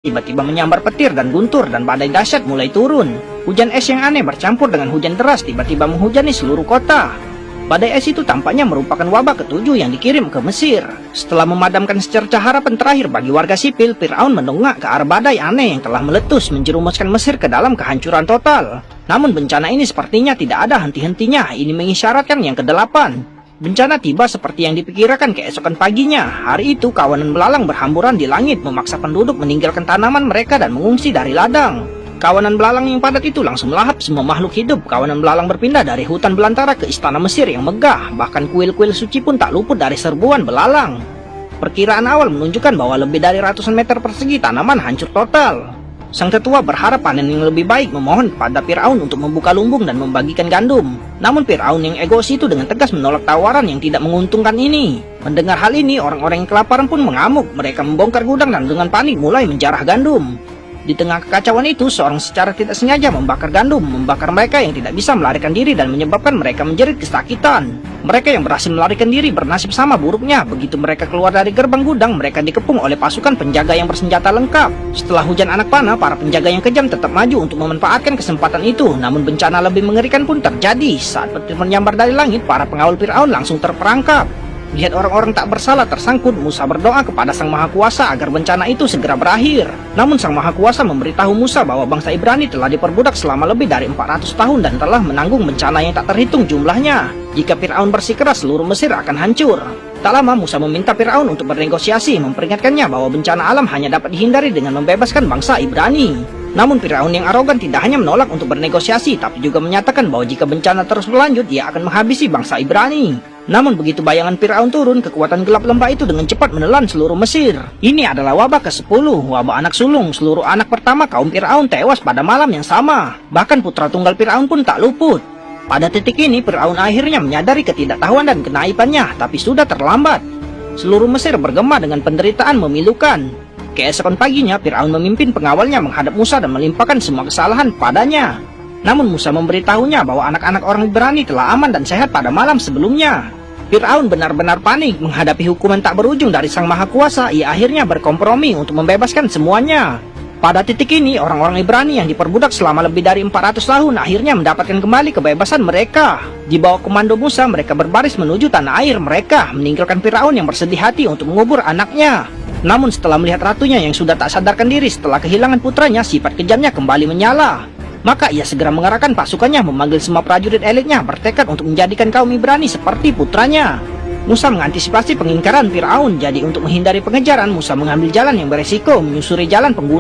Tiba-tiba menyambar petir dan guntur dan badai dahsyat mulai turun. Hujan es yang aneh bercampur dengan hujan deras tiba-tiba menghujani seluruh kota. Badai es itu tampaknya merupakan wabah ketujuh yang dikirim ke Mesir. Setelah memadamkan secercah harapan terakhir bagi warga sipil, Fir'aun mendongak ke arah badai aneh yang telah meletus menjerumuskan Mesir ke dalam kehancuran total. Namun bencana ini sepertinya tidak ada henti-hentinya. Ini mengisyaratkan yang ke-8. Bencana tiba seperti yang dipikirkan keesokan paginya. Hari itu kawanan belalang berhamburan di langit memaksa penduduk meninggalkan tanaman mereka dan mengungsi dari ladang. Kawanan belalang yang padat itu langsung melahap semua makhluk hidup. Kawanan belalang berpindah dari hutan belantara ke istana Mesir yang megah. Bahkan kuil-kuil suci pun tak luput dari serbuan belalang. Perkiraan awal menunjukkan bahwa lebih dari ratusan meter persegi tanaman hancur total. Sang tetua berharap panen yang lebih baik, memohon kepada Fir'aun untuk membuka lumbung dan membagikan gandum. Namun Fir'aun yang egois itu dengan tegas menolak tawaran yang tidak menguntungkan ini. Mendengar hal ini, orang-orang yang kelaparan pun mengamuk. Mereka membongkar gudang dan dengan panik mulai menjarah gandum. Di tengah kekacauan itu, seorang secara tidak sengaja membakar gandum, membakar mereka yang tidak bisa melarikan diri dan menyebabkan mereka menjerit kesakitan. Mereka yang berhasil melarikan diri bernasib sama buruknya. Begitu mereka keluar dari gerbang gudang, mereka dikepung oleh pasukan penjaga yang bersenjata lengkap. Setelah hujan anak panah, para penjaga yang kejam tetap maju untuk memanfaatkan kesempatan itu. Namun bencana lebih mengerikan pun terjadi. Saat petir menyambar dari langit, para pengawal Fir'aun langsung terperangkap. Lihat orang-orang tak bersalah tersangkut, Musa berdoa kepada Sang Maha Kuasa agar bencana itu segera berakhir. Namun Sang Maha Kuasa memberitahu Musa bahwa bangsa Ibrani telah diperbudak selama lebih dari 400 tahun dan telah menanggung bencana yang tak terhitung jumlahnya. Jika Fir'aun bersikeras, seluruh Mesir akan hancur. Tak lama Musa meminta Fir'aun untuk bernegosiasi, memperingatkannya bahwa bencana alam hanya dapat dihindari dengan membebaskan bangsa Ibrani. Namun Fir'aun yang arogan tidak hanya menolak untuk bernegosiasi, tapi juga menyatakan bahwa jika bencana terus berlanjut, ia akan menghabisi bangsa Ibrani. Namun begitu bayangan Fir'aun turun, kekuatan gelap lembah itu dengan cepat menelan seluruh Mesir. Ini adalah wabah ke-10, wabah anak sulung. Seluruh anak pertama kaum Fir'aun tewas pada malam yang sama. Bahkan putra tunggal Fir'aun pun tak luput. Pada titik ini, Fir'aun akhirnya menyadari ketidaktahuan dan kenaipannya, tapi sudah terlambat. Seluruh Mesir bergema dengan penderitaan memilukan. Keesokan paginya, Fir'aun memimpin pengawalnya menghadap Musa dan melimpahkan semua kesalahan padanya. Namun Musa memberitahunya bahwa anak-anak orang Ibrani telah aman dan sehat pada malam sebelumnya. Fir'aun benar-benar panik menghadapi hukuman tak berujung dari Sang Maha Kuasa. Ia akhirnya berkompromi untuk membebaskan semuanya. Pada titik ini, orang-orang Ibrani yang diperbudak selama lebih dari 400 tahun akhirnya mendapatkan kembali kebebasan mereka. Di bawah komando Musa, mereka berbaris menuju tanah air mereka, meninggalkan Fir'aun yang bersedih hati untuk mengubur anaknya. Namun setelah melihat ratunya yang sudah tak sadarkan diri setelah kehilangan putranya, sifat kejamnya kembali menyala. Maka ia segera mengerahkan pasukannya, memanggil semua prajurit elitnya, bertekad untuk menjadikan kaum Ibrani seperti putranya. Musa mengantisipasi pengingkaran Fir'aun, jadi untuk menghindari pengejaran, Musa mengambil jalan yang beresiko, menyusuri jalan pengguna